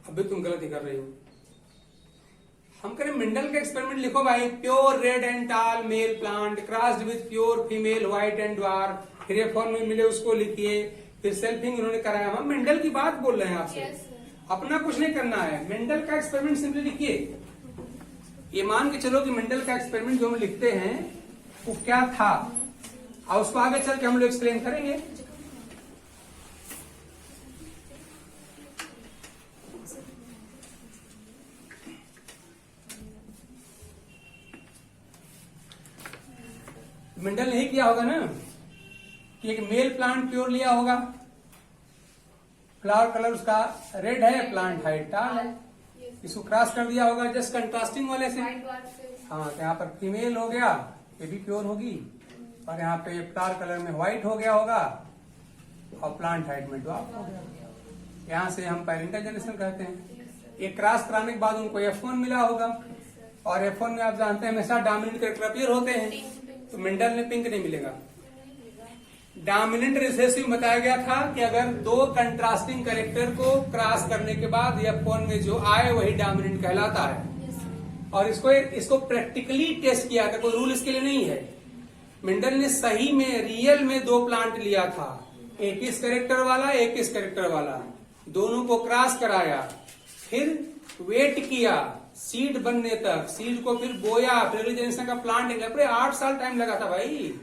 अभी तुम गलती कर रही हो। हम करें मेंडल का एक्सपेरिमेंट, लिखो भाई, प्योर रेड एंड टाल male plant crossed with pure female white and dwarf, फिर F1 में मिले उसको लिखिए, फिर सेल्फिंग उन्होंने कराया। हम मेंडल की बात बोल रहे हैं आपसे, अपना कुछ नहीं करना है। मेंडल का एक्सपेरिमेंट सिंपली लिखिए। ये मान के चलो कि मेंडल का एक्सपेरिमेंट जो हम लिखते हैं वो क्या था, और उसको आगे चल के हम लोग एक्सप्लेन करेंगे। मेंडल ने ही किया होगा ना कि एक मेल प्लांट प्योर लिया होगा, फ्लावर कलर उसका रेड है, प्लांट हाइट टाल है, इसको क्रॉस कर दिया होगा जस्ट कंट्रास्टिंग वाले से। हाँ, तो यहाँ पर फीमेल हो गया, ये भी प्योर होगी, और यहाँ पे फ्लावर कलर में व्हाइट हो गया होगा, और प्लांट हाइट में ड्वार्फ हो गया। यहाँ से हम पैरेंटल जनरेशन कहते हैं। ये क्रॉस कराने के बाद उनको F1 मिला होगा, और F1 में आप जानते हैं हमेशा डोमिनेंट कैरेक्टर अपीयर होते हैं, तो मेंडल ने पिंक नहीं मिलेगा। डोमिनेंट रिसेसिव बताया गया था कि अगर दो कंट्रास्टिंग कैरेक्टर को क्रॉस करने के बाद F1 में जो आए वही डोमिनेंट कहलाता है। और इसको प्रैक्टिकली टेस्ट किया था, कोई रूल इसके लिए नहीं है। मेंडल ने सही में रियल में दो प्लांट लिया था, एक इस कैरेक्टर वाला एक इस कैरेक्टर वाला, दोनों को क्रॉस कराया, फिर वेट किया सीड बनने तक, सीड को फिर बोया, फिर जनरेशन का प्लांट निकला। पूरे 8 साल टाइम लगा था भाई,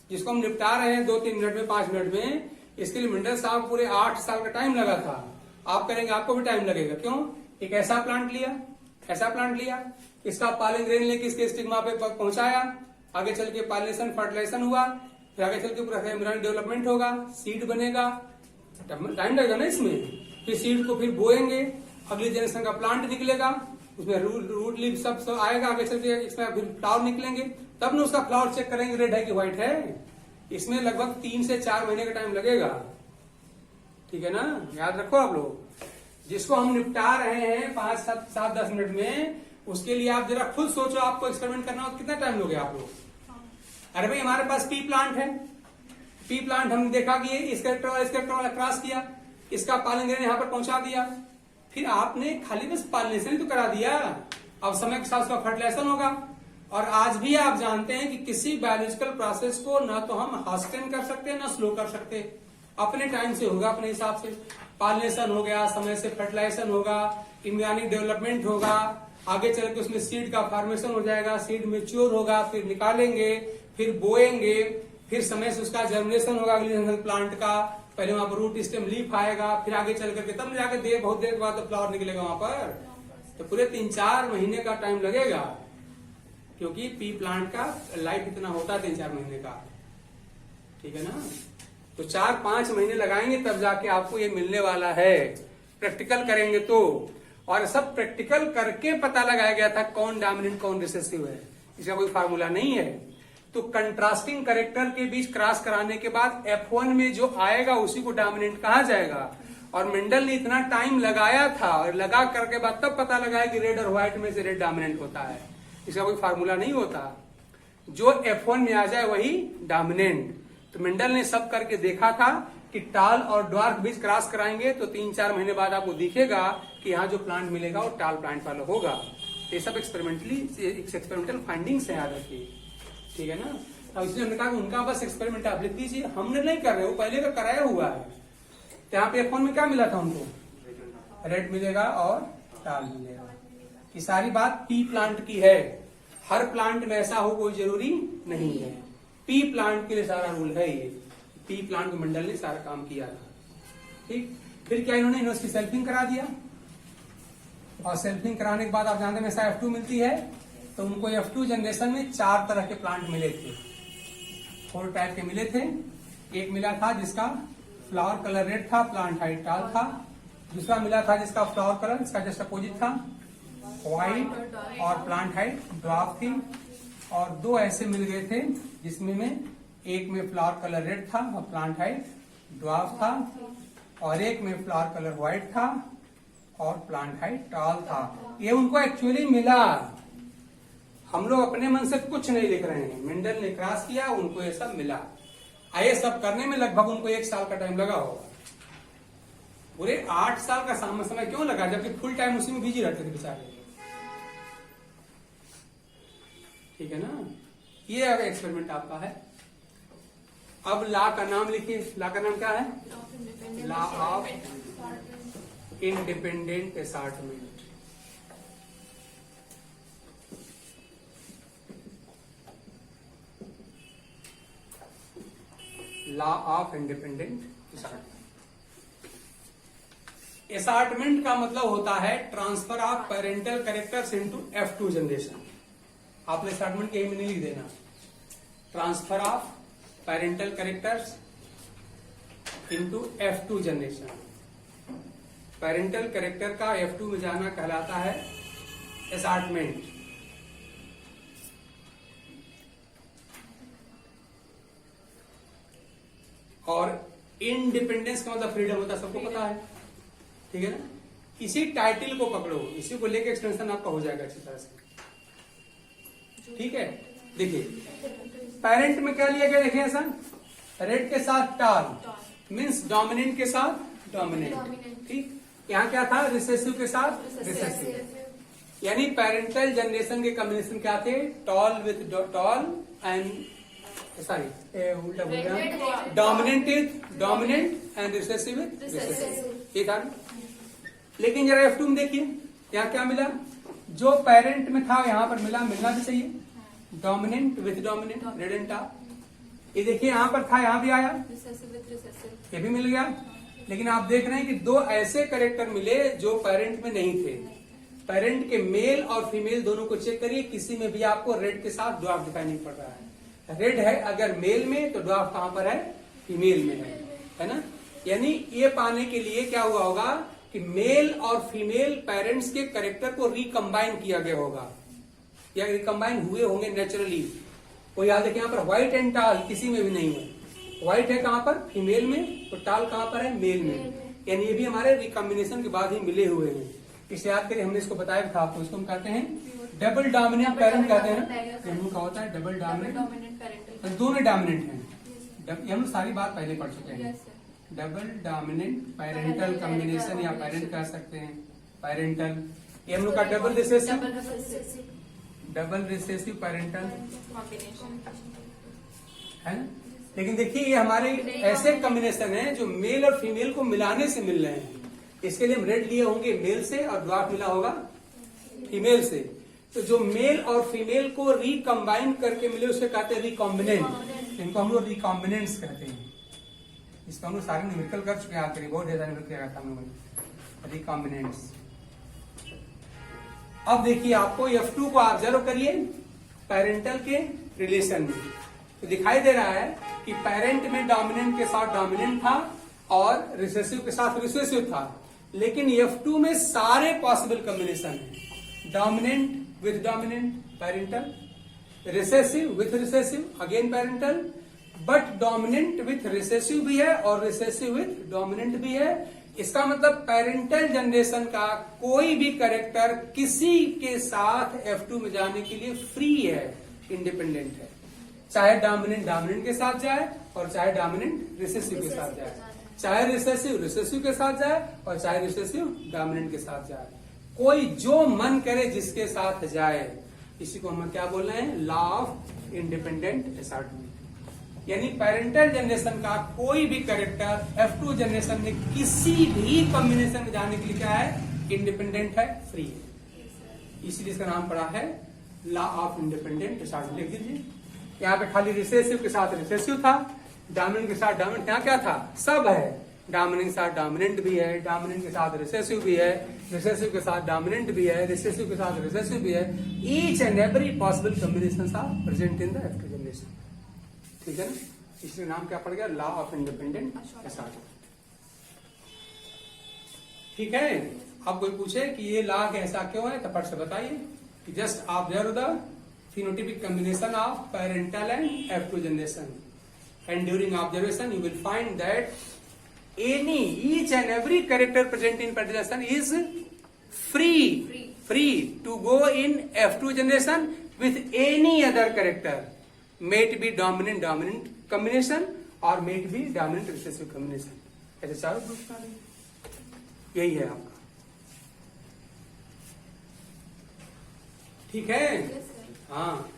जिसको हम निपटा रहे हैं 2-3 मिनट में, 5 मिनट में। इसके लिए मेंडल साहब पूरे 8 साल का टाइम लगा था। आप करेंगे आपको भी टाइम लगेगा। क्यों? एक ऐसा प्लांट लिया, ऐसा प्लांट लिया, इसका पॉलन ग्रेन लेके इसके स्टिग्मा पे पहुंचाया, आगे चल के पॉलिनेशन फर्टिलाइजेशन हुआ, फिर आगे चल के पूरा एम्ब्रियोनिक डेवलपमेंट होगा, सीड बनेगा, टाइम लगेगा ना इसमें। फिर सीड को फिर बोएंगे, अगली जनरेशन का प्लांट निकलेगा, उसमें रूट लीव सब आएगा, आगे चल के इसमें फिर फ्लावर निकलेंगे, तब ना उसका फ्लावर चेक करेंगे रेड है कि व्हाइट है। इसमें लगभग 3 से 4 महीने का टाइम लगेगा। ठीक है ना, याद रखो आप लोग। जिसको हम निपटा रहे हैं 5, 7, 10 मिनट में, उसके लिए आप जरा खुद सोचो, आपको एक्सपेरिमेंट करना हो कितना टाइम लोगे आप लोग। अरे भाई हमारे पास पी प्लांट है, पी प्लांट हमने देखा कि इस कैरेक्टर वाला क्रॉस किया, इसका पॉलन ग्रेन यहाँ पर पहुंचा दिया, फिर आपने खाली बस पॉलिनेशन तो करा दिया, अब समय के साथ उसका फर्टिलाइजेशन होगा। और आज भी आप जानते हैं कि किसी बायोलॉजिकल प्रोसेस को ना तो हम हास्टेन कर सकते ना स्लो कर सकते, अपने टाइम से होगा, अपने हिसाब से। पॉलिनेशन हो गया, समय से फर्टिलाइजेशन होगा, एम्ब्रियोनिक डेवलपमेंट होगा, आगे चल के उसमें सीड का फॉर्मेशन हो जाएगा, सीड मैच्योर होगा, फिर निकालेंगे, फिर बोएंगे, फिर समय से उसका जर्मिनेशन होगा अगले जनरेशन प्लांट का। पहले वहां पर रूट स्टेम लीफ आएगा, फिर आगे चल करके तब जाके बहुत देर के बाद तो फ्लावर निकलेगा वहां पर। तो पूरे 3-4 महीने का टाइम लगेगा, क्योंकि पी प्लांट का लाइफ इतना होता है 3-4 महीने का। ठीक है ना, तो 4-5 महीने लगाएंगे तब जाके आपको ये मिलने वाला है, प्रैक्टिकल करेंगे तो। और सब प्रैक्टिकल करके पता लगाया गया था कौन डोमिनेंट कौन रिसेसिव है, इसका कोई फार्मूला नहीं है। तो कंट्रास्टिंग कैरेक्टर के बीच क्रॉस कराने के बाद F1 में जो आएगा उसी को डोमिनेंट कहा जाएगा। और मेंडल ने इतना टाइम लगाया था, और लगा करके बाद तब पता लगाया कि रेड और व्हाइट में से रेड डोमिनेंट होता है, इसका कोई फार्मूला नहीं होता। जो F1 में आ जाए वही डोमिनेंट। तो मेंडल ने सब करके देखा था कि टाल और ड्वार्फ बीच क्रॉस कराएंगे तो 3-4 महीने बाद आपको दिखेगा कि यहाँ जो प्लांट मिलेगा वो टाल प्लांट वाला होगा। ये सब एक्सपेरिमेंटल फाइंडिंग्स है, याद रखिए। ठीक है ना, अब इसलिए हमने कहा उनका बस एक्सपेरिमेंट आप लिख दीजिए, हमने नहीं कर रहे, वो पहले का कराया हुआ है। तो यहाँ पे F1 में क्या मिला था उनको, रेड मिलेगा और टाल मिलेगा। ये सारी बात पी प्लांट की है, हर प्लांट में ऐसा हो कोई जरूरी नहीं है। पी प्लांट के लिए सारा रूल है ये, पी प्लांट को मेंडल ने सारा काम किया था। ठीक, फिर क्या इन्होंने इसकी सेल्फिंग करा दिया, और सेल्फिंग कराने के बाद आप जानते हैं ऐसा F2 मिलती है। तो उनको F2 जनरेशन में 4 तरह के प्लांट मिले थे, 4 टाइप के मिले थे। एक मिला था जिसका फ्लावर कलर रेड था, प्लांट हाइट टाल था। दूसरा मिला था जिसका फ्लावर कलर इसका जस्ट अपोजिट था, व्हाइट, और प्लांट हाइट ड्वार्फ थी। और 2 ऐसे मिल गए थे जिसमें एक में फ्लावर कलर रेड था और प्लांट हाइट ड्वार्फ था, और एक में फ्लावर कलर व्हाइट था और प्लांट हाइट टाल था। ये उनको एक्चुअली मिला, हम लोग अपने मन से कुछ नहीं लिख रहे हैं, मेंडल ने क्रॉस किया, उनको ये सब मिला। ये सब करने में लगभग उनको 1 साल का टाइम लगा होगा। पूरे 8 साल का समय क्यों लगा, जबकि फुल टाइम उसी में बिजी रहते थे बेचारे। ठीक है ना, ये एक्सपेरिमेंट आपका है। अब लॉ का नाम लिखिए, लॉ का नाम क्या है? Law of independent assortment. Law of independent assortment. Assortment का मतलब होता है transfer of parental characters into F2 generation. आपने असॉर्टमेंट के मीनिंग लिख देना, transfer of parental characters into F2 generation. Parental character का F2 में जाना कहलाता है असॉर्टमेंट। और इंडिपेंडेंस का मतलब फ्रीडम होता है, सबको पता है। ठीक है ना, इसी टाइटल को पकड़ो, इसी को लेके एक्सटेंशन आपका हो जाएगा अच्छी तरह से। ठीक है, देखिए पेरेंट में क्या लिया गया, देखिए ऐसा रेड के साथ टाल मीन्स डोमिनेंट के साथ डोमिनेंट। ठीक, यहाँ क्या था, रिसेसिव के साथ रिसेसिव। यानी पेरेंटल जनरेशन के कॉम्बिनेशन क्या थे, tall with tall and sorry उल्टा बोल गया, dominant with dominant and recessive with recessive. ठीक है, लेकिन जरा F2 में देखिए यहाँ क्या मिला, जो पेरेंट में था यहाँ पर मिला, मिलना भी चाहिए, dominant with dominant, red and top. ये देखिए यहाँ पर था, यहाँ भी आया, ये भी मिल गया। लेकिन आप देख रहे हैं कि दो ऐसे कैरेक्टर मिले जो पेरेंट में नहीं थे। पेरेंट के मेल और फीमेल दोनों को चेक करिए, किसी में भी आपको रेड के साथ ड्वार्फ दिखाई नहीं पड़ रहा है। रेड है अगर मेल में तो ड्वार्फ कहां पर है, फीमेल में है ना। यानी ये पाने के लिए क्या हुआ होगा कि मेल और फीमेल पेरेंट्स के कैरेक्टर को रिकम्बाइन किया गया होगा, या रिकम्बाइन हुए होंगे नेचुरली। वो याद है कि यहाँ पर व्हाइट एंड टाल किसी में भी नहीं है, व्हाइट है कहां पर, फीमेल में, तो टाल कहां पर है, मेल में। यानी ये भी हमारे रिकम्बिनेशन के बाद ही मिले हुए हैं। इसे याद करिए, हमने इसको बताया था आपको, इसको हम कहते हैं डबल डोमिनेंट पेरेंट कहते हैं। इनका होता है डबल डोमिनेंट, दोनों डोमिनेंट हैं। हम सारी बात पहले पढ़ चुके हैं। डबल डोमिनेंट पेरेंटल कॉम्बिनेशन या पेरेंट कह सकते हैं, पेरेंटल। ये हम लोग का डबल रिसेसिव पेरेंटल है ना। लेकिन देखिए ये हमारे ऐसे कॉम्बिनेशन है जो मेल और फीमेल को मिलाने से मिल रहे हैं। इसके लिए हम रेड लिए होंगे मेल से और ड्वार्फ मिला होगा फीमेल से। तो जो मेल और फीमेल को रिकम्बाइन करके मिले उसे कहते हैं रिकॉम्बिनेंट। इनको हम लोग रिकॉम्बिनेंट्स कहते हैं। इसको हम लोग सारे न्यूमेरिकल कर चुके हैं, आखिरी बहुत ढेर सारे न्यूमेरिकल किया था हम लोगों ने, रिकॉम्बिनेंट्स। अब देखिए आपको F2 को ऑब्जर्व करिए पेरेंटल के रिलेशन में, तो दिखाई दे रहा है कि पेरेंट में डोमिनेंट के साथ डोमिनेंट था और रिसेसिव के साथ रिसेसिव था। लेकिन F2 में सारे पॉसिबल कॉम्बिनेशन है, dominant with dominant parental, recessive with recessive again parental, but dominant with recessive भी है और रिसेसिव विथ डोमिनेंट भी है। इसका मतलब पेरेंटल जनरेशन का कोई भी कैरेक्टर किसी के साथ F2 में जाने के लिए फ्री है, इंडिपेंडेंट है। चाहे डोमिनेंट डोमिनेंट के साथ जाए और चाहे डोमिनेंट रिसेसिव के साथ जाए, चाहे रिसेसिव रिसेसिव के साथ जाए और चाहे रिसेसिव डोमिनेंट के साथ जाए। कोई जो मन करे जिसके साथ जाए, इसी को हम क्या बोल रहे हैं, लॉ ऑफ इंडिपेंडेंट असॉर्टमेंट। यानी पेरेंटल जनरेशन का कोई भी कैरेक्टर F2 जनरेशन में किसी भी कॉम्बिनेशन में जाने के लिए क्या है, इंडिपेंडेंट है, फ्री है। इसलिए इसका नाम पड़ा है लॉ ऑफ इंडिपेंडेंट असॉर्टमेंट। लिख दीजिए, यहाँ पे खाली रिसेसिव के साथ रिसेसिव था, डोमिनेंट के साथ डोमिनेंट, यहाँ क्या था, सब है। डोमिनेंट के साथ डोमिनेंट भी है, डोमिनेंट के साथ रिसेसिव भी है, रिसेसिव के साथ डोमिनेंट भी है, रिसेसिव के साथ रिसेसिव भी है। Each and every possible combination are present in the F2 generation. ठीक है ना, इसलिए नाम क्या पड़ गया, लॉ ऑफ इंडिपेंडेंट असॉर्टमेंट। ठीक है, अब कोई पूछे कि ये लॉ ऐसा क्यों है तो फट से बताइए कि just observe the phenotypic combination of parental and F2 generation, and during observation you will find that each and every character present in parental generation is free to go in F2 generation with any other character, may it be dominant combination or may it be dominant recessive combination। ऐसे चारों group यही है आपका, ठीक है। हाँ,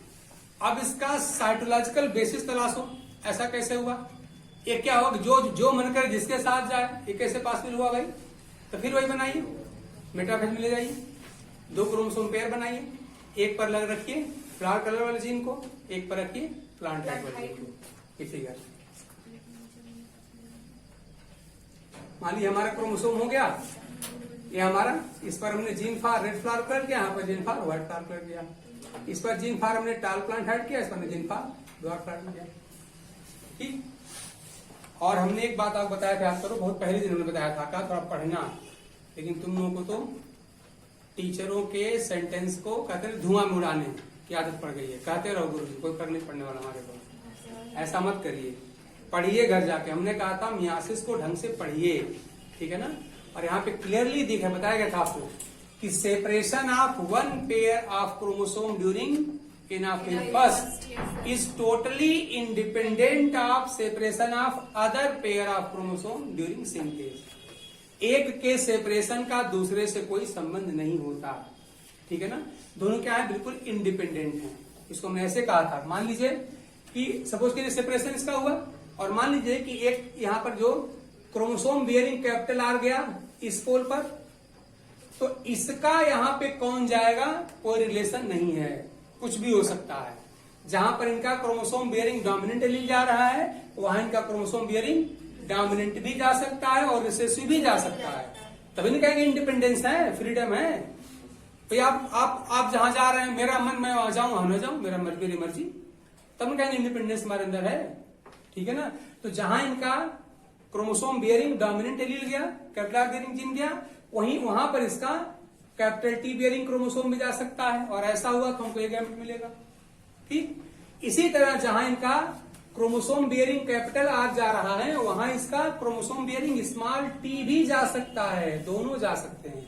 अब इसका साइटोलॉजिकल बेसिस तलाशो। ऐसा कैसे हुआ? ये क्या होगा, जो जो मन करे जिसके साथ जाए, ये कैसे पॉसिबल हुआ भाई? तो फिर वही बनाइए, मेटाफेज में ले जाइए, 2 क्रोमोसोम पेयर बनाइए, एक पर लग रखिए फ्लावर कलर वाले जीन को, एक पर रखिए प्लांट हाइट वाले जीन को। फिगर मान लीजिए हमारा क्रोमोसोम हो गया, ये हमारा, इस पर हमने gene far red flower colour किया, यहाँ पर जीन फार व्हाइट फ्लावर कलर किया, इस पर जीन फार हमने टाल प्लांट हाइट किया, इस पर जीन फार डॉट फ्लावर किया, ठीक। और हमने एक बात आपको बताया था, याद करो, बहुत पहले दिन हमने बताया था, कहा थोड़ा पढ़ना, लेकिन तुम लोगों को तो टीचरों के सेंटेंस को कहते हैं धुआं में उड़ाने की आदत पड़ गई है। कहते रहो गुरु जी, कोई फर्क नहीं पड़ने वाला हमारे को, ऐसा मत करिए, पढ़िए घर जाके। हमने कहा था मियासिस को ढंग से पढ़िए, ठीक है ना। और यहाँ पे क्लियरली दिखा, बताया गया था आपको कि separation of 1 pair of chromosome during first is totally independent of separation of other pair of chromosome during synthesis. एक के सेपरेशन का दूसरे से कोई संबंध नहीं होता, ठीक है ना। दोनों क्या है, बिल्कुल इंडिपेंडेंट है। इसको हमने ऐसे कहा था। मान लीजिए कि सपोज कीजिए सेपरेशन इसका हुआ, और मान लीजिए कि एक यहाँ पर जो क्रोमोसोम बियरिंग कैपिटल आर गया इस पोल पर, तो इसका यहाँ पे कौन जाएगा, कोई रिलेशन नहीं है, कुछ भी हो सकता है। जहां पर इनका क्रोमोसोम बियरिंग डोमिनेंट एलील जा रहा है, वहां इनका क्रोमोसोम बियरिंग डोमिनेंट भी जा सकता है और रिसेसिव भी जा सकता है। तभी नहीं कहेंगे इंडिपेंडेंस है, फ्रीडम है। तो आप जहां जा रहे हैं, मेरा मन मैं वहां जाऊं, वहां न जाऊं, मेरा मेरी मर्जी, तब नहीं कहेंगे इंडिपेंडेंस हमारे अंदर है, ठीक है ना। तो जहां इनका क्रोमोसोम बियरिंग डोमिनेंट एलील गया, कैपिटल बियरिंग जीन गया, वहां पर इसका कैपिटल टी बियरिंग क्रोमोसोम भी जा सकता है, और ऐसा हुआ तो हमको एक गैमेट मिलेगा, ठीक। इसी तरह जहां इनका क्रोमोसोम बियरिंग कैपिटल आर जा रहा है, वहां इसका क्रोमोसोम बियरिंग स्मॉल टी भी जा सकता है, दोनों जा सकते हैं।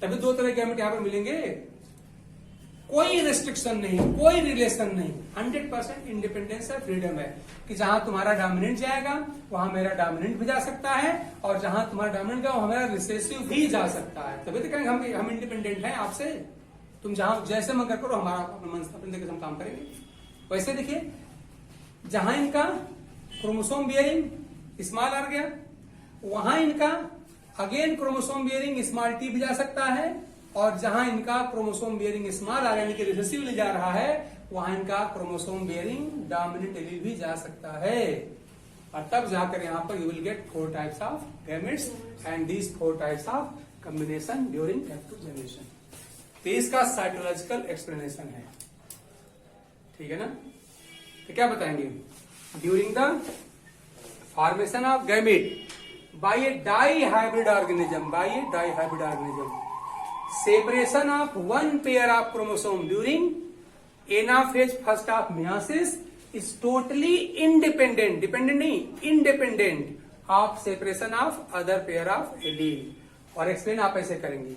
तभी 2 तरह के गैमेट यहां पर मिलेंगे। कोई रिस्ट्रिक्शन नहीं, कोई रिलेशन नहीं, 100% इंडिपेंडेंस है, फ्रीडम है कि जहां तुम्हारा डोमिनेंट जाएगा वहां मेरा डोमिनेंट भी जा सकता है, और जहां तुम्हारा डोमिनेंट गया वहां मेरा रिसेसिव भी जा सकता है। तभी तो कहेंगे हम इंडिपेंडेंट हैं आपसे। तुम जहां जैसे मन करो, हमारा अपना मन अपने तरीके से हम काम करेंगे। वैसे देखिए, जहां इनका क्रोमोसोम बियरिंग स्मॉल आर गया, वहां इनका again chromosome bearing small T भी जा सकता है, और जहां इनका क्रोमोसोम बियरिंग स्मॉल आर यानी कि रिसेसिव ले जा रहा है, वहां इनका क्रोमोसोम बियरिंग डोमिनेंट एलील भी जा सकता है। और तब जाकर यहां पर you will get 4 types of gametes and these 4 types of combination during F2 generation. तो इसका साइटोलॉजिकल एक्सप्लेनेशन है, ठीक है ना। तो क्या बताएंगे, during the formation of gamete by a dihybrid organism, separation of 1 pair of chromosome during anaphase first of meiosis is totally independent, dependent नहीं, independent of separation of other pair of allele। और explain आप ऐसे करेंगे,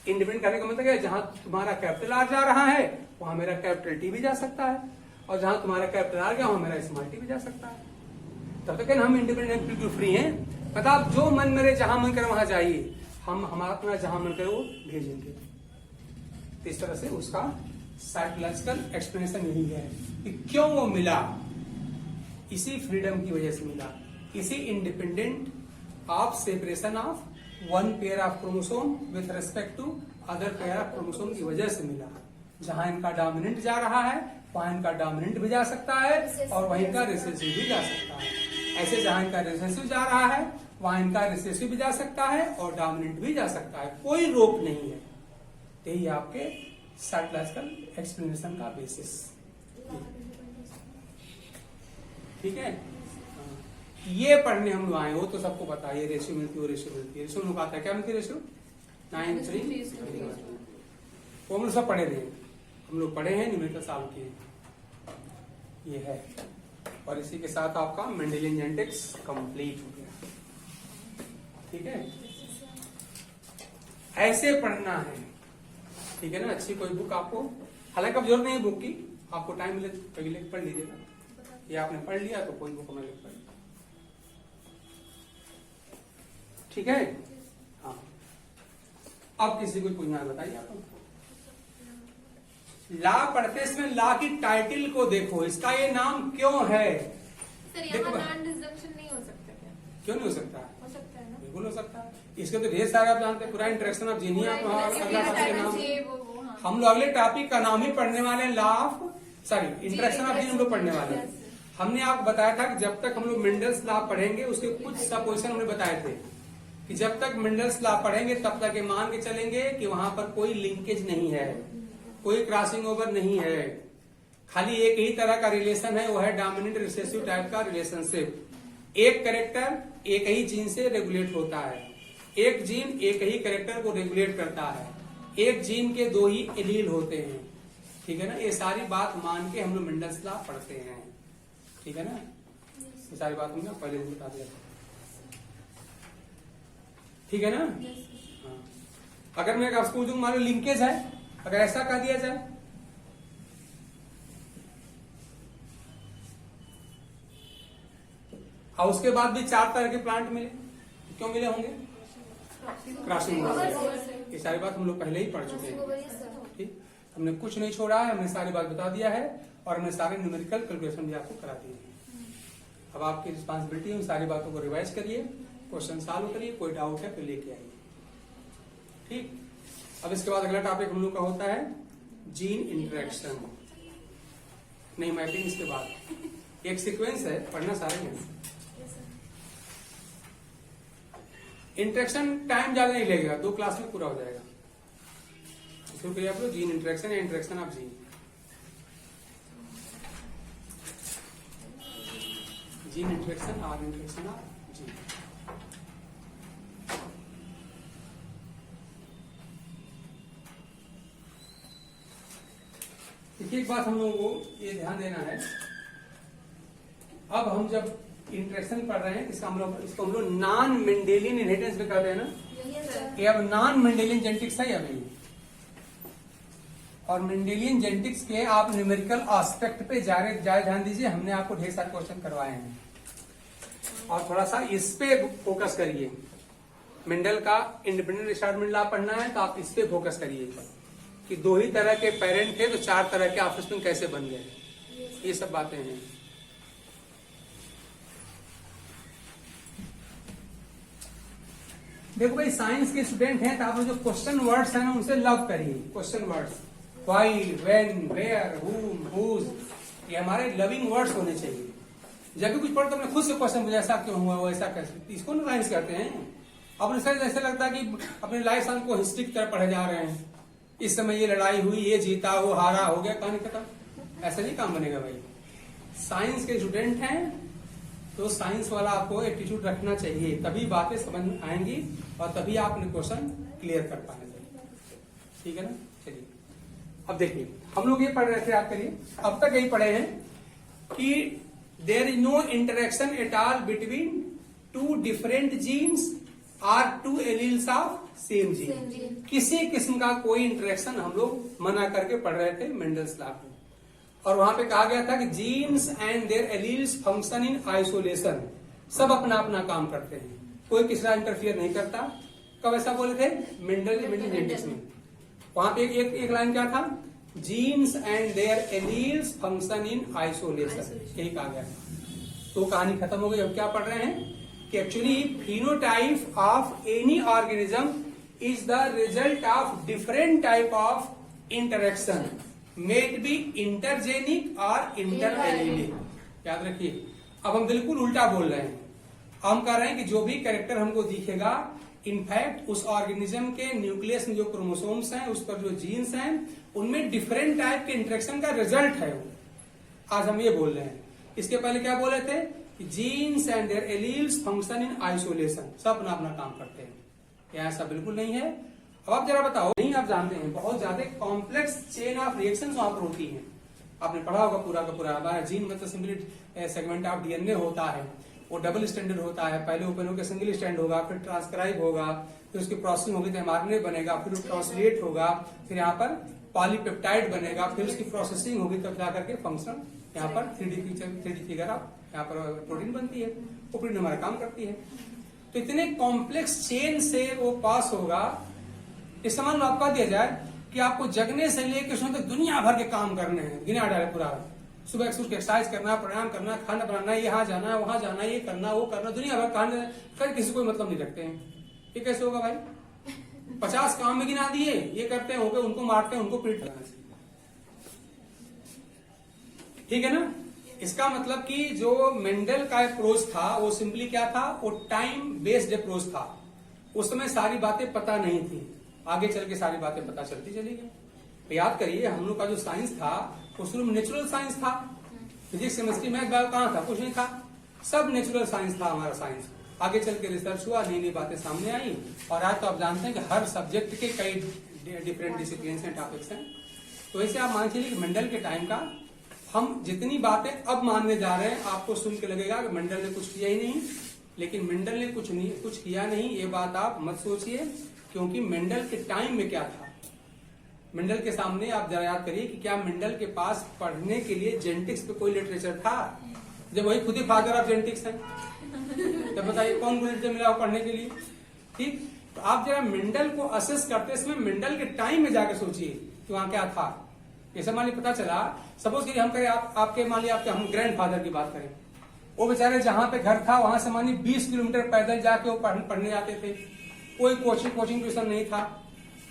independent करने का मतलब है जहां तुम्हारा कैपिटल आर जा रहा है वहां मेरा कैपिटल टी भी जा सकता है, और जहां तुम्हारा कैपिटल आर गया वहां मेरा स्मॉल टी भी जा सकता है। तब तक हम इंडिपेंडेंट बिल्कुल फ्री हैं। मतलब जो मन मेरे जहां मन करे वहां जाइए, हम हमारा अपना जहां मन करे वो भेजेंगे। तो इस तरह से उसका साइकोलॉजिकल एक्सप्लेनेशन यही है कि क्यों वो मिला, इसी फ्रीडम की वजह से मिला, इसी independent of separation of 1 pair of chromosome with respect to other pair of chromosome की वजह से मिला। जहां इनका डोमिनेंट जा रहा है वहां इनका डोमिनेंट भी जा सकता है, और वहीं का रिसेसिव भी जा सकता है। ऐसे जहां इनका रिसेसिव जा रहा है वहां इनका रिसेसिव भी जा सकता है और डोमिनेंट भी जा सकता है, कोई रोक नहीं है। यही आपके साइकोलॉजिकल एक्सप्लेनेशन का बेसिस, ठीक है। ये पढ़ने हम लोग आए, वो तो सबको पता है, ये रेशियो मिलती है, वो रेशियो मिलती है। रेशियो लोग आता है, क्या मिलती है रेशियो, 9:3 वो हम लोग सब पढ़े थे, हम लोग पढ़े हैं, न्यूमेरिकल सॉल्व किए, ये है। और इसी के साथ आपका मेंडेलियन जेनेटिक्स कंप्लीट हो गया, ठीक है। ऐसे पढ़ना है, ठीक है ना। अच्छी कोई बुक आपको, हालांकि अब जरूरत नहीं है बुक की, आपको टाइम मिले कभी लेकर पढ़ लीजिएगा, या आपने पढ़ लिया तो कोई बुक में लेकर पढ़, ठीक है। हाँ, अब किसी को पूछना है बताइए आप। ला पढ़ते इसमें ला की टाइटल को देखो, इसका ये नाम क्यों है। सर यहाँ नॉन डिसजंक्शन नहीं हो सकता क्या? क्यों नहीं हो सकता? हो सकता है ना? बिल्कुल हो सकता है। इसके तो ढेर सारे आप जानते हैं, पूरा इंटरेक्शन ऑफ जीनिया। अगला टॉपिक नाम हम लोग अगले टॉपिक का नाम ही पढ़ने वाले हैं, ला of sorry interaction of gene हम लोग पढ़ने वाले हैं। हमने आपको बताया था कि जब तक हम लोग मेंडल्स लॉ पढ़ेंगे उसके कुछ सपोजिशन हमने बताए थे कि जब तक मेंडल्स लॉ पढ़ेंगे तब तक ये मान के चलेंगे कि वहां पर कोई लिंकेज नहीं है, कोई क्रॉसिंग ओवर नहीं है, खाली एक ही तरह का रिलेशन है, वो है डोमिनेंट रिसेसिव टाइप का रिलेशनशिप। एक कैरेक्टर एक ही जीन से रेगुलेट होता है, एक जीन एक ही कैरेक्टर को रेगुलेट करता है, एक जीन के दो ही एलील होते हैं, ठीक है ना। ये सारी बात मान के हम लोग मेंडल्स लॉ पढ़ते हैं, ठीक है ना। ये सारी बात हमने पहले भी बता दिया था, ठीक है ना। हाँ। अगर मैं आपको पूछूं मान लो लिंकेज है, अगर ऐसा कह दिया जाए और उसके बाद भी 4 तरह के प्लांट मिले, क्यों मिले होंगे? Crossing over. ये सारी बात हम लोग पहले ही पढ़ चुके हैं, ठीक। हमने कुछ नहीं छोड़ा है, हमने सारी बात बता दिया है और हमने सारे न्यूमेरिकल कैलकुलेशन भी आपको करा दिए हैं। अब आपकी रिस्पांसिबिलिटी है उन सारी बातों को रिवाइज करिए, क्वेश्चन सॉल्व करिए, कोई डाउट है तो लेके आइए, ठीक। अब इसके बाद अगला टॉपिक हम लोग का होता है जीन इंटरेक्शन, नहीं मैपिंग। इसके बाद एक सीक्वेंस है, पढ़ना सारे में। इंटरेक्शन टाइम ज्यादा नहीं लगेगा, 2 क्लास में पूरा हो जाएगा। शुरू करिए आप लोग जीन इंटरेक्शन या interaction of gene. Gene interaction और इंटरेक्शन ऑफ जीन। देखिए एक बात हम लोगों को ये ध्यान देना है, अब हम जब इंटरेक्शन पढ़ रहे हैं इसको हम लोग नॉन मेंडेलियन इनहेरिटेंस में कर रहे हैं ना। ये अब नॉन मेंडेलियन जेनेटिक्स है या नहीं, और मेंडेलियन जेनेटिक्स के आप न्यूमेरिकल एस्पेक्ट पे ज्यादा ध्यान दीजिए। हमने आपको ढेर सारे क्वेश्चन करवाए हैं और थोड़ा सा इस पे फोकस करिए। मेंडल का इंडिपेंडेंट रिटायरमेंट लॉ पढ़ना है तो आप इस पे फोकस करिए कि 2 ही तरह के पेरेंट थे तो 4 तरह के ऑफस्प्रिंग कैसे बन गए, ये सब बातें हैं। देखो भाई साइंस के स्टूडेंट हैं तो आप जो क्वेश्चन वर्ड्स हैं ना उनसे लव करिए। Question words why, when, where, whom, whose, ये हमारे लविंग वर्ड्स होने चाहिए। जब भी कुछ पढ़ो तो अपने खुद से क्वेश्चन पूछे ऐसा क्यों हुआ, वो ऐसा कैसे, इसको ना साइंस कहते हैं। अपने साइंस ऐसे लगता है कि अपने लाइफ साइंस को हिस्ट्री की तरह पढ़े जा रहे हैं, इस समय ये लड़ाई हुई, ये जीता, वो हारा, हो गया, कहानी खत्म। ऐसा नहीं काम बनेगा भाई। साइंस के स्टूडेंट हैं तो साइंस वाला आपको एटीट्यूड रखना चाहिए, तभी बातें समझ में आएंगी और तभी आप अपने क्वेश्चन क्लियर कर पाएंगे, ठीक है ना। चलिए अब देखिए हम लोग ये पढ़ रहे थे, आप करिए अब तक यही पढ़े हैं कि there is no interaction at all between 2 different genes or 2 alleles of same gene. किसी किस्म का कोई इंटरेक्शन हम लोग मना करके पढ़ रहे थे मेंडल्स लॉ में, और वहां पे कहा गया था कि genes and their alleles function in isolation, सब अपना अपना काम करते हैं, कोई किसी का इंटरफियर नहीं करता। कब ऐसा बोले थे? मेंडल जेनेटिक्स में। वहां पे एक लाइन क्या था? Genes and their alleles function in isolation, यही कहा गया। तो कहानी खत्म हो गई। अब क्या पढ़ रहे हैं कि actually phenotype of any organism is the result of different type of interaction, may be intergenic और इंटरएलिलिक। याद रखिए, अब हम बिल्कुल उल्टा बोल रहे हैं। हम कह रहे हैं कि जो भी कैरेक्टर हमको दिखेगा, इनफैक्ट उस ऑर्गेनिज्म के न्यूक्लियस में जो क्रोमोसोम्स हैं, उस पर जो जीन्स हैं, उनमें डिफरेंट टाइप के इंटरेक्शन का रिजल्ट है वो। आज हम ये बोल रहे हैं। इसके पहले क्या बोले थे कि genes and their alleles function in isolation, सब अपना अपना काम करते हैं। क्या ऐसा बिल्कुल नहीं है? अब आप जरा बताओ। नहीं, आप जानते हैं बहुत ज्यादा कॉम्प्लेक्स चेन ऑफ रिएक्शन वहां पर होती है। आपने पढ़ा होगा पूरा का पूरा। हमारा जीन मतलब सिंपली सेगमेंट ऑफ डीएनए होता है, वो डबल स्टैंडर्ड होता है। पहले ओपन होकर सिंगल स्टैंड होगा, फिर ट्रांसक्राइब होगा, फिर उसकी प्रोसेसिंग होगी तो एमआरएनए बनेगा, फिर वो ट्रांसलेट होगा, फिर यहाँ पर पॉलीपेप्टाइड बनेगा, फिर उसकी प्रोसेसिंग होगी तब जाकर के फंक्शन यहाँ पर 3D फिगर आप यहाँ पर प्रोटीन बनती है, वो प्रोटीन हमारा काम करती है। तो इतने कॉम्प्लेक्स चेन से वो पास होगा, इस समान आपका दिया जाए कि आपको जगने से लेकर शाम तक दुनिया भर के काम करने हैं, गिना डाले पूरा, सुबह सूर्य एक्सरसाइज करना, प्राणायाम करना, खाना बनाना, यहाँ जाना वहां जाना, ये करना वो करना, दुनिया भर काम कर, किसी कोई मतलब नहीं रखते हैं। ये कैसे होगा भाई? 50 काम में गिना दिए, ये करते हैं, हो गए, उनको मारते हैं, उनको पीट रहे हैं। ठीक है ना? इसका मतलब कि जो मेंडल का अप्रोच था वो सिंपली क्या था, वो टाइम बेस्ड अप्रोच था। उस समय सारी बातें पता नहीं थी, आगे चल के सारी बातें पता चलती चली गई। तो याद करिए, हम लोग का जो साइंस था वो शुरू में नेचुरल साइंस था। फिजिक्स, केमिस्ट्री, मैथ, बायो कहाँ था? कुछ नहीं था, सब नेचुरल साइंस था हमारा साइंस। आगे चल के रिसर्च हुआ, नई नई बातें सामने आई, और आज तो आप जानते हैं कि हर सब्जेक्ट के कई डिफरेंट डिसिप्लिन हैं, टॉपिक्स हैं। तो ऐसे आप मान चलिए कि मेंडल के टाइम का हम जितनी बातें अब मानने जा रहे हैं, आपको सुन के लगेगा कि मेंडल ने कुछ किया ही नहीं, लेकिन मेंडल ने कुछ किया नहीं, ये बात आप मत सोचिए, क्योंकि मेंडल के टाइम में क्या था। मेंडल के सामने आप जरा याद करिए कि क्या मेंडल के पास पढ़ने के लिए जेनेटिक्स पे कोई लिटरेचर था? जब वही खुद ही फादर ऑफ जेनेटिक्स है, तब बताइए कौन लिटरेचर मिला वो पढ़ने के लिए? ठीक, तो आप जरा मेंडल को असेस करते समय मेंडल के टाइम में जाकर सोचिए कि वहां क्या था। जैसे मान लीजिए पता चला, सपोज करिए हम करें आपके मान लीजिए आपके हम ग्रैंडफादर की बात करें, वो बेचारे जहां पे घर था वहां से मानिए 20 किलोमीटर पैदल जाके वो पढ़ने जाते थे। कोई कोचिंग ट्यूशन नहीं था।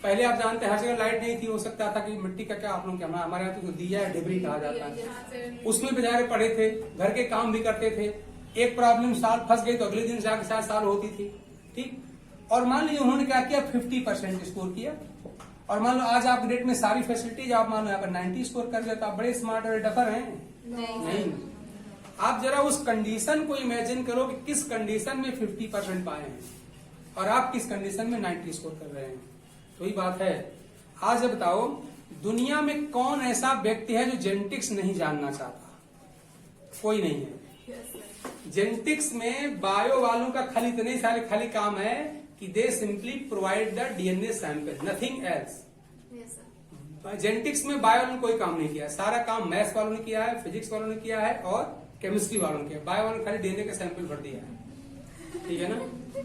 पहले आप जानते हैं हर जगह लाइट नहीं थी, हो सकता था कि मिट्टी का क्या आप लोग क्या, हमारे यहाँ तो दिया है, डिबरी कहा जाता है, उसमें बेचारे पढ़े थे, घर के काम भी करते थे। एक प्रॉब्लम साल फंस गई तो अगले दिन जाके साथ साल होती थी। ठीक, और मान लीजिए उन्होंने क्या किया, 50% स्कोर किया, और मान लो आज आप डेट में सारी फैसिलिटीज आप मान लो यहाँ पर 90 स्कोर कर गए, तो आप बड़े स्मार्ट और डफर हैं? नहीं। आप जरा उस कंडीशन को इमेजिन करो कि किस कंडीशन में 50% पाए हैं और आप किस कंडीशन में 90 स्कोर कर रहे हैं। तो ये बात है। आज बताओ, दुनिया में कौन ऐसा व्यक्ति है जो जेनेटिक्स नहीं जानना चाहता? कोई नहीं है। जेनेटिक्स में बायो वालों का खाली इतने सारे खाली काम है कि दे simply provide the DNA sample, nothing else. Genetics में बायो वालों ने कोई काम नहीं किया, सारा काम मैथ्स वालों ने किया है, फिजिक्स वालों ने किया है और केमिस्ट्री वालों ने किया। बायो वालों ने खाली डीएनए का सैंपल भर दिया है, ठीक है ना,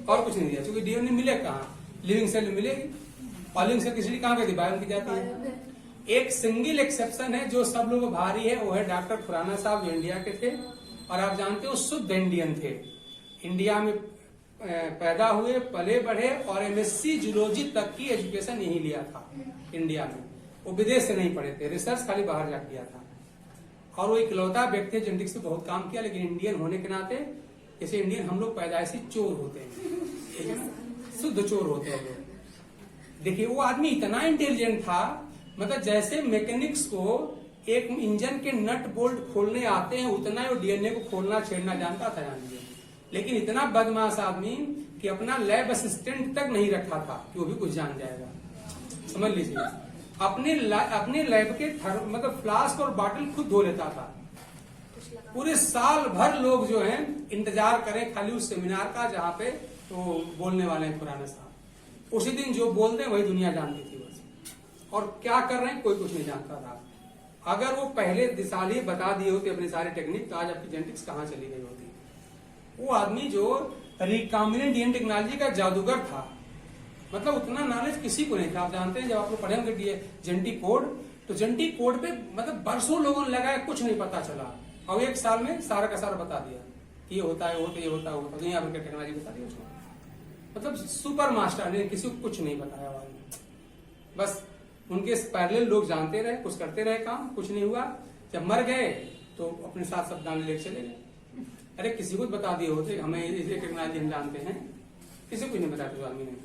और कुछ नहीं दिया। क्योंकि डीएनए मिले कहाँ? लिविंग सेल मिलेगी, और लिविंग सेल किसी कहाँ गई? बायो की जाती है। एक सिंगल एक्सेप्शन है जो सब लोग भारी है, वो है डॉक्टर खुराना साहब, जो इंडिया के थे, और आप जानते हो शुद्ध इंडियन थे, इंडिया में पैदा हुए, पले बढ़े, और एमएससी जूलॉजी तक की एजुकेशन यही लिया था इंडिया में। वो विदेश से नहीं पढ़े थे, रिसर्च खाली बाहर जा किया था, और वो इकलौता व्यक्ति जेनेटिक्स पे बहुत काम किया। लेकिन इंडियन होने के नाते, जैसे इंडियन हम लोग पैदाइशी चोर होते हैं, शुद्ध चोर होते हैं लोग। देखिए वो आदमी इतना इंटेलिजेंट था, मतलब जैसे मैकेनिक्स को एक इंजन के नट बोल्ट खोलने आते हैं, उतना ही डीएनए को खोलना छेड़ना जानता था जानिए। लेकिन इतना बदमाश आदमी कि अपना लैब असिस्टेंट तक नहीं रखा था कि वो भी कुछ जान जाएगा। समझ लीजिए, अपने लैब के मतलब फ्लास्क और बॉटल खुद धो लेता था। पूरे साल भर लोग जो हैं इंतजार करें खाली उस सेमिनार का जहाँ पे तो बोलने वाले हैं खुराना साहब। उसी दिन जो बोलते हैं वही दुनिया जानती थी बस, और क्या कर रहे हैं कोई कुछ नहीं जानता था। अगर वो पहले दिसाल ही बता दिए होते अपने सारे टेक्निक, तो आज आपकी जेनेटिक्स कहाँ चली गई होती। वो आदमी जो रिकॉम्बिनेंट डीएनए टेक्नोलॉजी का जादूगर था, मतलब उतना नॉलेज किसी को नहीं था। आप जानते हैं जब आप लोग पढ़े होंगे जेनेटिक कोड, तो जेनेटिक कोड पे मतलब बरसों लोगों ने लगाया, कुछ नहीं पता चला, और एक साल में सारा का सारा बता दिया कि ये होता है, ये होता है, ये होता है, दुनिया भर की टेक्नोलॉजी बता दी उसको। मतलब सुपर मास्टर ने किसी को कुछ नहीं बताया वाले, बस उनके पैरेलल लोग जानते रहे, कुछ करते रहे काम, कुछ नहीं हुआ। जब मर गए तो अपने साथ सब दान लेके चले गए। अरे किसी को बता दिए होते हमें इसे टेक्नोलॉजी हम जानते हैं, किसी को नहीं बताते आदमी ने,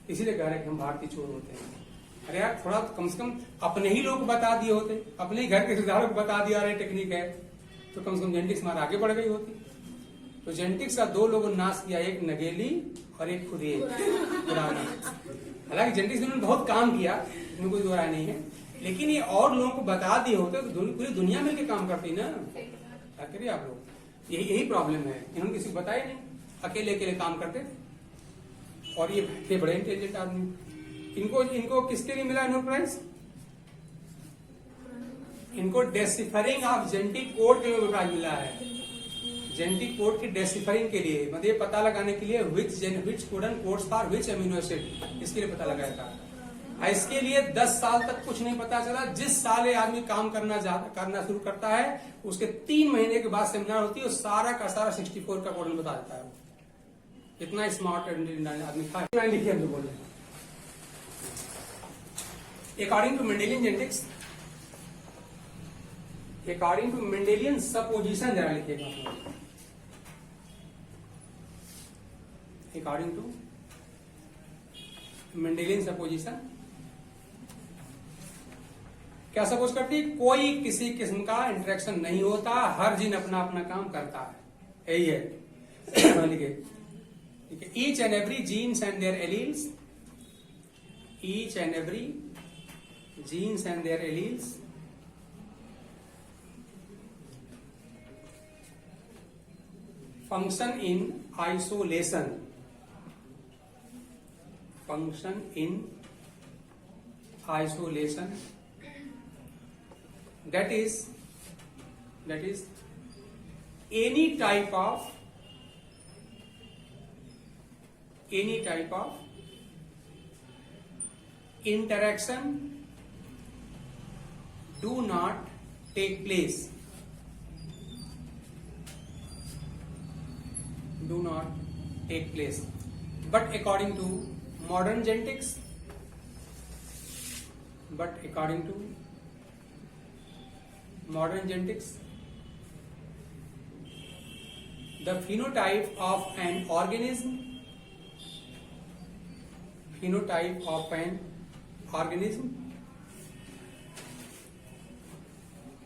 इसीलिए कह रहे कि हम भारतीय चोर होते हैं। अरे यार थोड़ा कम से कम अपने ही लोग बता दिए होते, अपने ही घर के रिश्तेदारों को बता दिया अरे टेक्निक है, तो कम से कम जेनेटिक्स हमारा आगे बढ़ गई होती। तो जेनेटिक्स का दो लोगों ने नाश किया, एक नगेली और एक खुद पुराना। हालांकि जेनेटिक्स ने बहुत काम किया, इसमें कोई दो राय नहीं है, लेकिन ये और लोगों को बता दिए होते तो पूरी दुनिया मिलकर काम करती ना। क्या करिए आप लोग, यही प्रॉब्लम है, इन्होंने किसी को बताया नहीं, अकेले अकेले काम करते थे, और ये थे बड़े इंटेलिजेंट आदमी। इनको किसके लिए मिला नोबेल प्राइज? इनको डेसिफरिंग ऑफ जेनेटिक कोड के लिए नोबेल प्राइज मिला है। जेनेटिक कोड की डेसिफरिंग के लिए, मतलब ये पता लगाने के लिए which codon codes for which amino acid, इसके लिए पता लगाया था। इसके लिए 10 साल तक कुछ नहीं पता चला। जिस साल ये आदमी काम करना शुरू करता है, उसके 3 महीने के बाद सेमिनार होती है, और सारा का सारा 64 का क्वाड्रेंट बता देता है। इतना स्मार्ट आदमी था। लिखिए हम जो बोल रहे हैं, according to Mendelian genetics, according to Mendelian supposition, जरा लिखिएगा, अकॉर्डिंग टू मेंडेलियन सपोजिशन क्या सपोज करती है? कोई किसी किस्म का इंटरेक्शन नहीं होता, हर जीन अपना अपना काम करता है, यही है। लिखिए, each and every genes and their alleles, each and every genes and their alleles function in isolation, function in isolation, that is any type of interaction do not take place, but according to modern genetics, the phenotype of an organism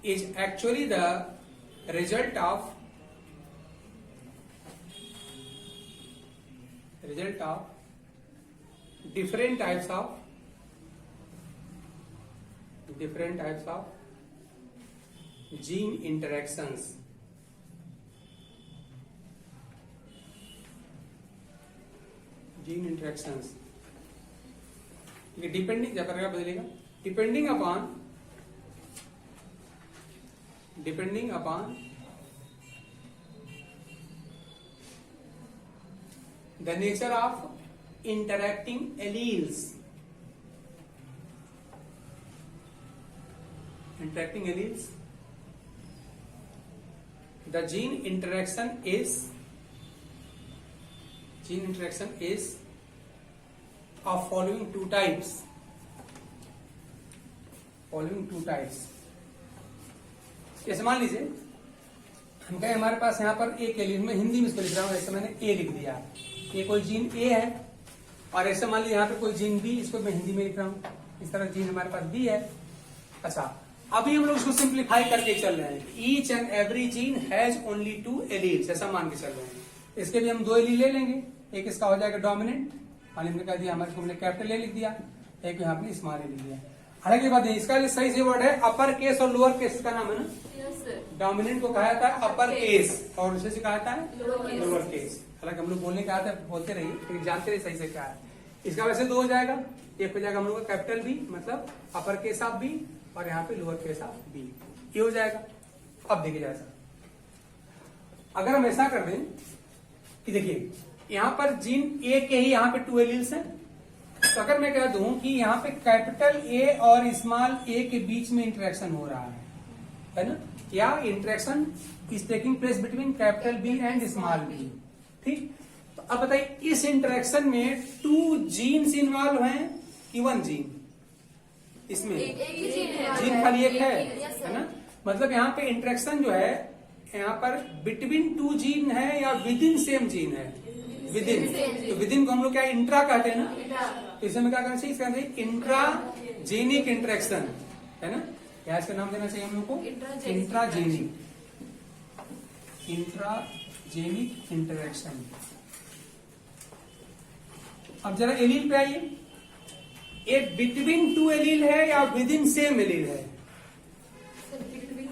is actually the result of different types of gene interactions. Depending क्या बदलेगा? Depending upon the nature of interacting alleles, the gene interaction is of following two types. जैसे मान लीजिए हम कहें हमारे पास यहाँ पर एक एलील, में हिंदी में इसको लिख रहा हूँ, ऐसे मैंने ए लिख दिया, ये कोई जीन ए है, और ऐसे मान लीजिए यहाँ पे कोई जीन बी, इसको मैं हिंदी में लिख रहा हूँ, इस तरह जीन हमारे पास बी है। अच्छा, अभी हम लोग इसको सिंप्लीफाई करके चल रहे हैं। Each and every gene has only 2 alleles, ऐसा मान के चल रहे हैं। इसके भी हम 2 एलील ले लेंगे, एक इसका हो जाएगा डोमिनेंट, मान लीजिए कह दिया हमारे को, हमने कैपिटल ए लिख दिया, एक यहाँ पे स्मॉल ए लिख दिया। हालांकि बात है, इसका सही से वर्ड है अपर केस और लोअर केस का नाम है ना। डोमिनेंट को कहा जाता है अपर केस और उसे कहा जाता है लोअर केस। हालांकि हम लोग बोलने का आता है, बोलते रहिए, लेकिन जानते रहिए सही से क्या है। इसका वैसे 2 हो जाएगा, एक हो जाएगा हम लोग का कैपिटल बी, मतलब अपर केस ऑफ बी, और यहाँ पे लोअर केस ऑफ बी, ये हो जाएगा। अब देखिए जैसा, अगर हम ऐसा कर दें कि देखिए यहाँ पर जीन ए के ही यहाँ पे 2 एलील्स हैं, तो अगर मैं कह दूं कि यहाँ पे कैपिटल ए और स्मॉल ए के बीच में इंटरेक्शन हो रहा है ना, या interaction is taking place between capital B and small B, ठीक। तो अब बताइए इस इंटरेक्शन में 2 जीन्स इन्वॉल्व हैं कि 1 जीन? इसमें जीन खाली एक है ना, मतलब यहाँ पे इंटरेक्शन जो है यहाँ पर बिटवीन 2 जीन है या विद इन सेम जीन है? विदिन। तो विदिन को हम लोग क्या इंट्रा कहते हैं ना, तो इसमें क्या करना चाहिए? इसका इंट्राजेनिक इंटरेक्शन है ना, क्या इसका नाम देना चाहिए हम लोग को? Intragenic interaction. अब जरा एलील पे आइए, एक बिटवीन 2 एलील है या विद इन सेम एलील है?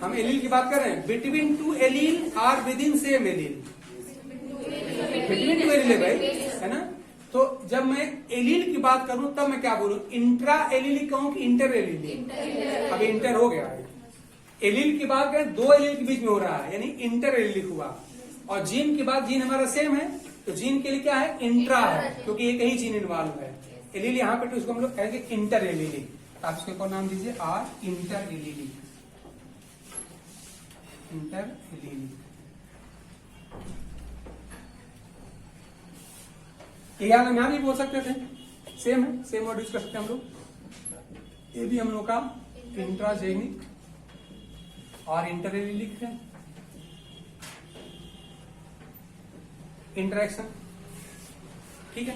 हम एलील की बात कर रहे हैं, बिटवीन 2 एलील और with in same allele, between 2 allele है भाई, है ना। तो जब मैं एलील की बात करूं तब मैं क्या बोलूं? इंट्रा एलील कहूं कि इंटर एलील? अब इंटर हो गया है। एलील की बात करें 2 एलील के बीच में हो रहा है, यानी इंटर एलील हुआ। और जीन की बात, जीन हमारा सेम है, तो जीन के लिए क्या है? इंट्रा है, क्योंकि एक ही जीन इन्वॉल्व है। एलील यहाँ पे तो इसको हम लोग कहेंगे इंटर एलीली। आप इसके को नाम दीजिए आर इंटर एलीली। इंटर एलीली हम यहाँ भी बोल सकते थे, सेम है, सेम वर्ड यूज कर सकते हैं हम लोग। ये भी हम लोग का इंट्राजेनिक और इंटर एलीलिक है। इंटरेक्शन, ठीक है।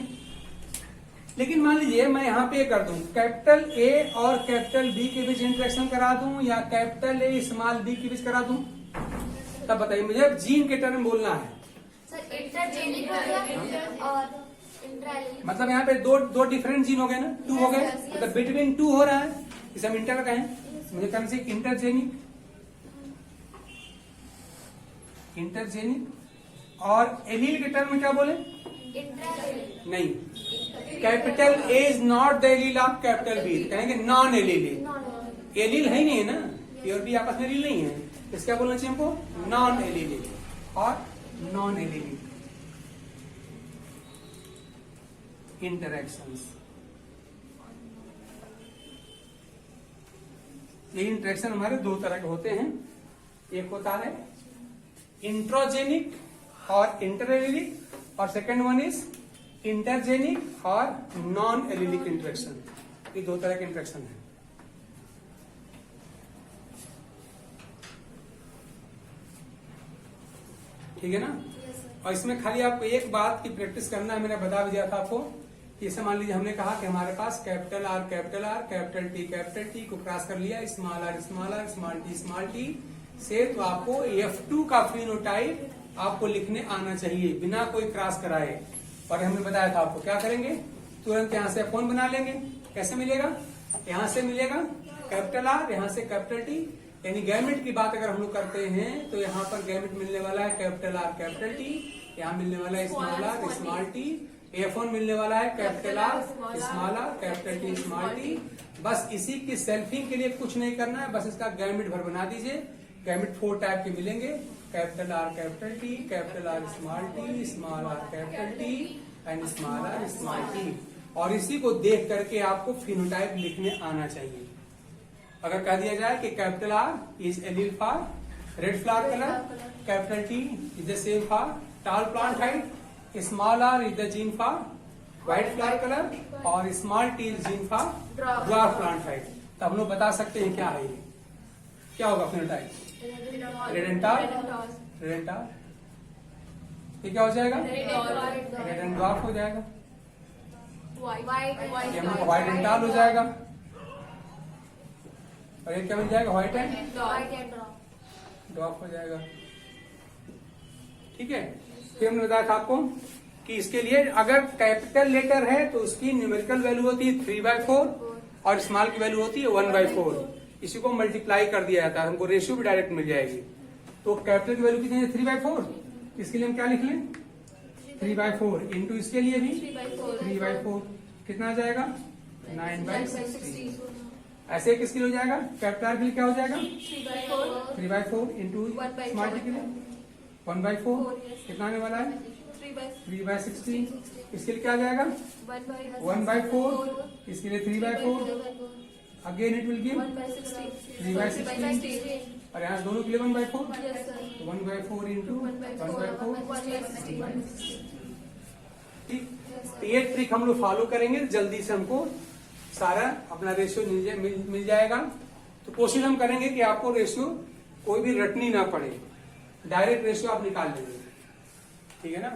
लेकिन मान लीजिए मैं यहाँ पे कर दूं कैपिटल ए और कैपिटल बी के बीच इंटरेक्शन करा दूं या कैपिटल ए स्मॉल बी के बीच करा दूं, तब बताइए मुझे जीन के टर्म बोलना है। सर इंटरजेनिक हो गया और इंट्राजेनिक, मतलब यहाँ पे दो डिफरेंट जीन हो गए ना, 2 हो गए, मतलब बिटवीन 2 हो रहा है, इसे हम इंटर कहें। मुझे कहना चाहिए इंटरजेनिक, इंटरजेनिक। और एलील के टर्म में क्या बोले? इंट्राजेनिक नहीं, capital A is not the allele of capital B, कहेंगे नॉन एलील। एलील है ही नहीं है ना, ए और बी आपस में एलील नहीं है, इसका क्या बोलना चाहिए हमको? नॉन एलील और नॉन एलील इंटरेक्शंस। ये इंटरेक्शन हमारे 2 तरह के होते हैं, एक होता है इंट्रोजेनिक और इंटरएलिलिक, और सेकंड वन इज इंटरजेनिक और नॉन एलिलिक इंटरेक्शन। ये 2 तरह के इंटरेक्शन है। ठीक है ना। और इसमें खाली आपको एक बात की प्रैक्टिस करना है, मैंने बता भी दिया था आपको। जैसे मान लीजिए हमने कहा कि हमारे पास कैपिटल आर, कैपिटल टी को क्रॉस कर लिया, स्मॉल आर, स्मॉल टी से, तो आपको F2 का फिनोटाइप आपको लिखने आना चाहिए बिना कोई क्रॉस कराए। और हमने बताया था आपको क्या करेंगे, तुरंत यहाँ से F1 बना लेंगे। कैसे मिलेगा? यहाँ से मिलेगा कैपिटल आर, यहाँ से कैपिटल टी, यानी गैमेट की बात अगर हम लोग करते हैं तो यहाँ पर गैमेट मिलने वाला है कैपिटल आर कैपिटल टी, यहाँ मिलने वाला है small R small T, F1 मिलने वाला है capital R small R capital T small T. बस इसी की सेल्फिंग के लिए कुछ नहीं करना है, बस इसका गैमेट भर बना दीजिए। गैमेट 4 टाइप के मिलेंगे, capital R capital T, capital R small T, small R capital T and small R small T. और इसी को देख करके आपको फिनोटाइप लिखने आना चाहिए। अगर कह दिया जाए कि capital R is allele for red flower colour, capital T is the same for tall plant height, small R is the gene for white flower colour और small T is gene for dwarf plant height, तो हम लोग बता सकते हैं क्या है ये, क्या होगा phenotype? Red and tall, red and tall, ये क्या हो जाएगा? रेड एंड ड्वार्फ हो जाएगा, व्हाइट एंड टॉल हो जाएगा, और ये क्या मिल जाएगा? व्हाइट एंड ड्वार्फ हो जाएगा। ठीक है। फिर हमने बताया था आपको कि इसके लिए अगर कैपिटल लेटर है तो उसकी न्यूमेरिकल वैल्यू होती है 3/4 और स्मॉल की वैल्यू होती है 1/4। इसी को मल्टीप्लाई कर दिया जाता है, हमको रेशियो भी डायरेक्ट मिल जाएगी। तो कैपिटल की वैल्यू कितनी है? 3/4। इसके लिए हम क्या लिख लें? 3/4 इंटू इसके लिए भी 3/4, कितना आ जाएगा? 9/16। ऐसे किसके लिए हो जाएगा? कैपिटल के लिए क्या हो जाएगा? 3/4 इंटू स्मॉल के लिए 1/4, कितना आने वाला है? 3/16। इसके लिए क्या आ जाएगा? 1/4, इसके लिए 3/4, अगेन इट विल गिव 3/16, और यहाँ दोनों के लिए 1/4, 1/4 इंटू 1/4। ठीक, तो ये ट्रिक हम लोग फॉलो करेंगे, जल्दी से हमको सारा अपना रेशियो मिल जाएगा। तो कोशिश हम करेंगे कि आपको रेशियो कोई भी रटनी ना पड़े, डायरेक्ट रेशियो आप निकाल लेंगे। ठीक है ना।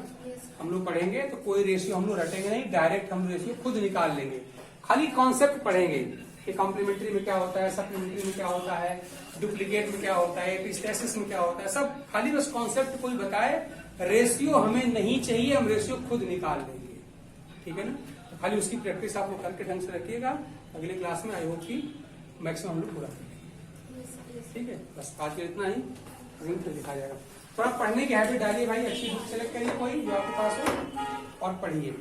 हम लोग पढ़ेंगे तो कोई रेशियो हम लोग रटेंगे नहीं, डायरेक्ट हम रेशियो खुद निकाल लेंगे। खाली कॉन्सेप्ट पढ़ेंगे कि कॉम्प्लीमेंट्री में क्या होता है, सप्लीमेंट्री में क्या होता है, डुप्लीकेट में क्या होता है, एपिस्टेसिस में क्या होता है, सब खाली बस कॉन्सेप्ट कोई बताए। रेशियो हमें नहीं चाहिए, हम रेशियो खुद निकाल लेंगे। ठीक है ना। तो खाली उसकी प्रैक्टिस आप लोग करके ढंग से रखिएगा। अगले क्लास में आई होप की मैक्सिमम हम लोग पूरा करेंगे। ठीक है, बस आज के इतना ही, फिर दिखा जाएगा। थोड़ा पढ़ने की हैबिट डालिए भाई, अच्छी बुक सेलेक्ट करिए कोई जो आपके पास हो और पढ़िए।